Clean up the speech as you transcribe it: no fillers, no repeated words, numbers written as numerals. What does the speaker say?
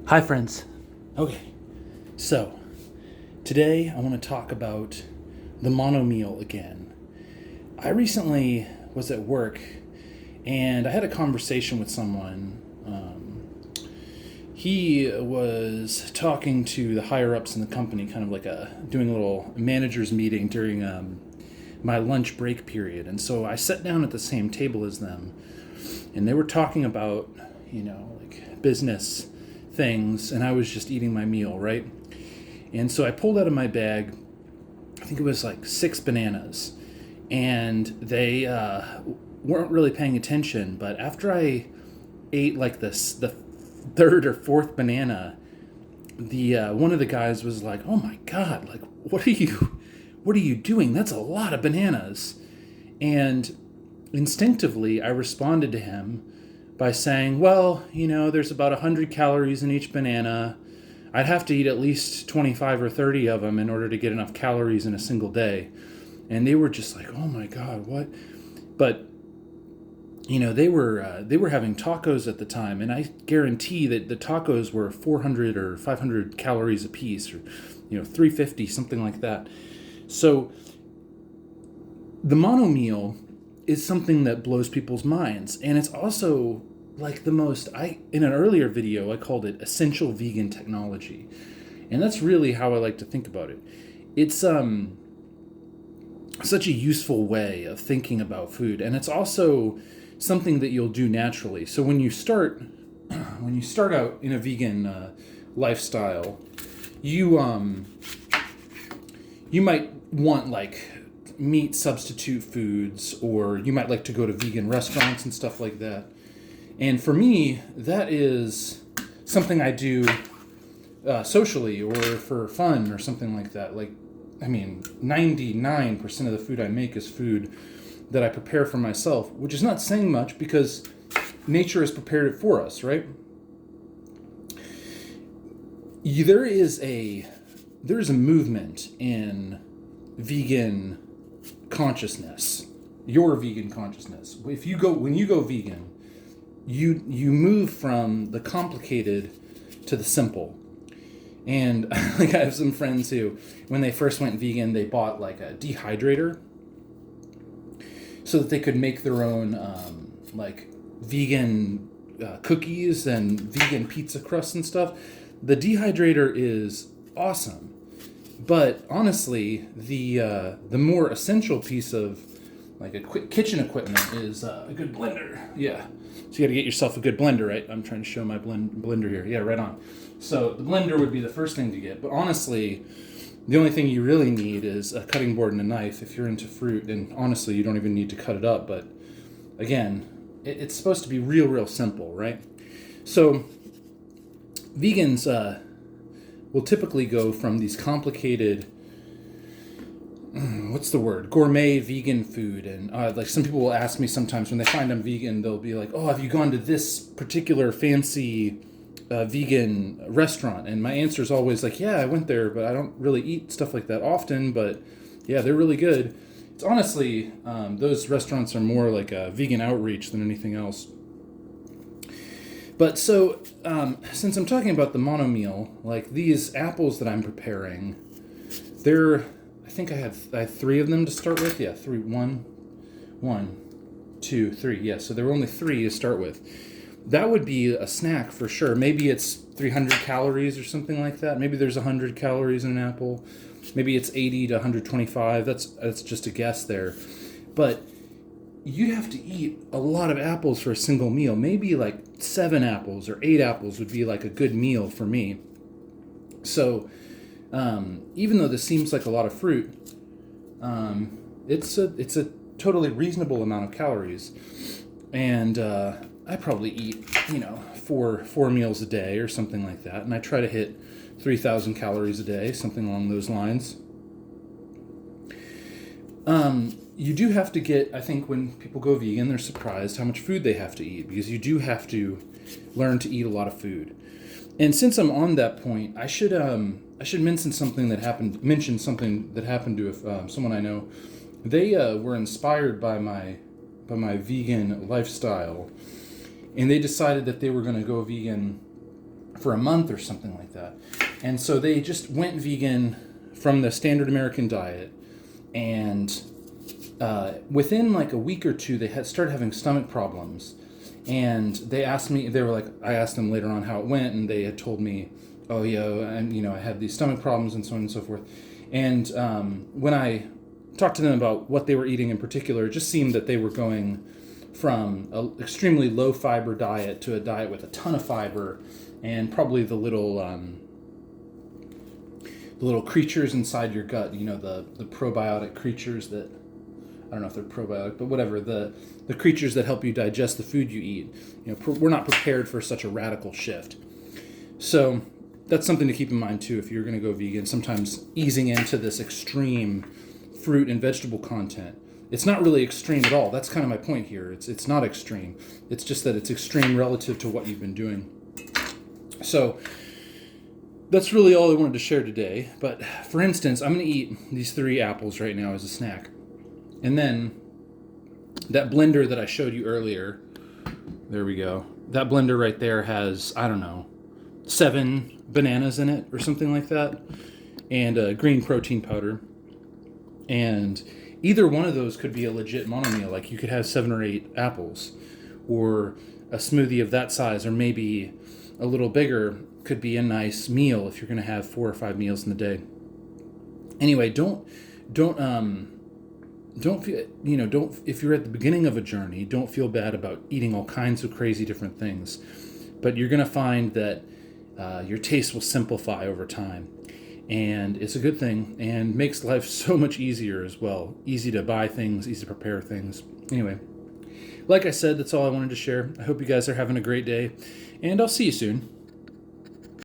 Hi, friends. Okay, so today I want to talk about the monomeal again. I recently was at work and I had a conversation with someone. He was talking to the higher ups in the company, kind of like doing a little manager's meeting during my lunch break period. And so I sat down at the same table as them, and they were talking about, like business things, and I was just eating my meal, right? And so I pulled out of my bag, I think it was like 6 bananas, and they weren't really paying attention. But after I ate like the third or fourth banana, the one of the guys was like, "Oh my God! Like, what are you doing? That's a lot of bananas." And instinctively, I responded to him by saying, "Well, there's about 100 calories in each banana. I'd have to eat at least 25 or 30 of them in order to get enough calories in a single day." And they were just like, "Oh my God, what?" But they were having tacos at the time, and I guarantee that the tacos were 400 or 500 calories a piece, or 350, something like that. So the mono meal is something that blows people's minds, and it's also like the most. I in an earlier video I called it essential vegan technology, and that's really how I like to think about it. It's such a useful way of thinking about food, and it's also something that you'll do naturally. So when you start out in a vegan lifestyle, you you might want like meat substitute foods, or you might like to go to vegan restaurants and stuff like that. And for me, that is something I do socially or for fun or something like that. Like, I mean, 99% of the food I make is food that I prepare for myself, which is not saying much because nature has prepared it for us, right? There is a movement in vegan consciousness, your vegan consciousness. When you go vegan, you move from the complicated to the simple. And like, I have some friends who, when they first went vegan, they bought like a dehydrator so that they could make their own like vegan cookies and vegan pizza crusts and stuff. The dehydrator is awesome, but honestly, the more essential piece of like a quick kitchen equipment is a good blender. Yeah, so you got to get yourself a good blender, right? I'm trying to show my blender here. Yeah, right on. So the blender would be the first thing to get, but honestly, the only thing you really need is a cutting board and a knife if you're into fruit, and honestly, you don't even need to cut it up. But again, it's supposed to be real simple, right? So vegans will typically go from these complicated, what's the word, gourmet vegan food. And like, some people will ask me sometimes when they find I'm vegan, they'll be like, "Oh, have you gone to this particular fancy vegan restaurant?" And my answer is always like, "Yeah, I went there, but I don't really eat stuff like that often, but yeah, they're really good." It's honestly, those restaurants are more like a vegan outreach than anything else. But so, since I'm talking about the mono meal, like these apples that I'm preparing, I think I have 3 of them to start with. Yeah, 3, 1, 2, 3. Yeah, so there were only 3 to start with. That would be a snack for sure. Maybe it's 300 calories or something like that. Maybe there's 100 calories in an apple. Maybe it's 80 to 125. That's just a guess there. But you'd have to eat a lot of apples for a single meal. Maybe like 7 apples or 8 apples would be like a good meal for me. So even though this seems like a lot of fruit, it's a totally reasonable amount of calories. And I probably eat, four meals a day or something like that, and I try to hit 3,000 calories a day, something along those lines. You do have to get, I think when people go vegan, they're surprised how much food they have to eat, because you do have to learn to eat a lot of food. And since I'm on that point, I should mention something that happened to someone I know. They were inspired by my vegan lifestyle, and they decided that they were going to go vegan for a month or something like that. And so they just went vegan from the standard American diet, and within like a week or two, they had started having stomach problems. And they asked me, they were like, I asked them later on how it went, and they had told me, oh yeah, and I had these stomach problems and so on and so forth. And when I talked to them about what they were eating in particular, it just seemed that they were going from an extremely low fiber diet to a diet with a ton of fiber, and probably the little creatures inside your gut, the probiotic creatures that, I don't know if they're probiotic, but whatever, the creatures that help you digest the food you eat. We're not prepared for such a radical shift. So that's something to keep in mind too if you're going to go vegan. Sometimes easing into this extreme fruit and vegetable content. It's not really extreme at all. That's kind of my point here. It's not extreme. It's just that it's extreme relative to what you've been doing. So that's really all I wanted to share today. But for instance, I'm going to eat these 3 apples right now as a snack. And then that blender that I showed you earlier, there we go. That blender right there has, 7 bananas in it or something like that, and green protein powder. And either one of those could be a legit monomeal. Like you could have 7 or 8 apples, or a smoothie of that size, or maybe a little bigger could be a nice meal if you're going to have 4 or 5 meals in the day. Anyway, don't feel, if you're at the beginning of a journey, don't feel bad about eating all kinds of crazy different things. But you're going to find that your taste will simplify over time. And it's a good thing, and makes life so much easier as well. Easy to buy things, easy to prepare things. Anyway, like I said, that's all I wanted to share. I hope you guys are having a great day, and I'll see you soon.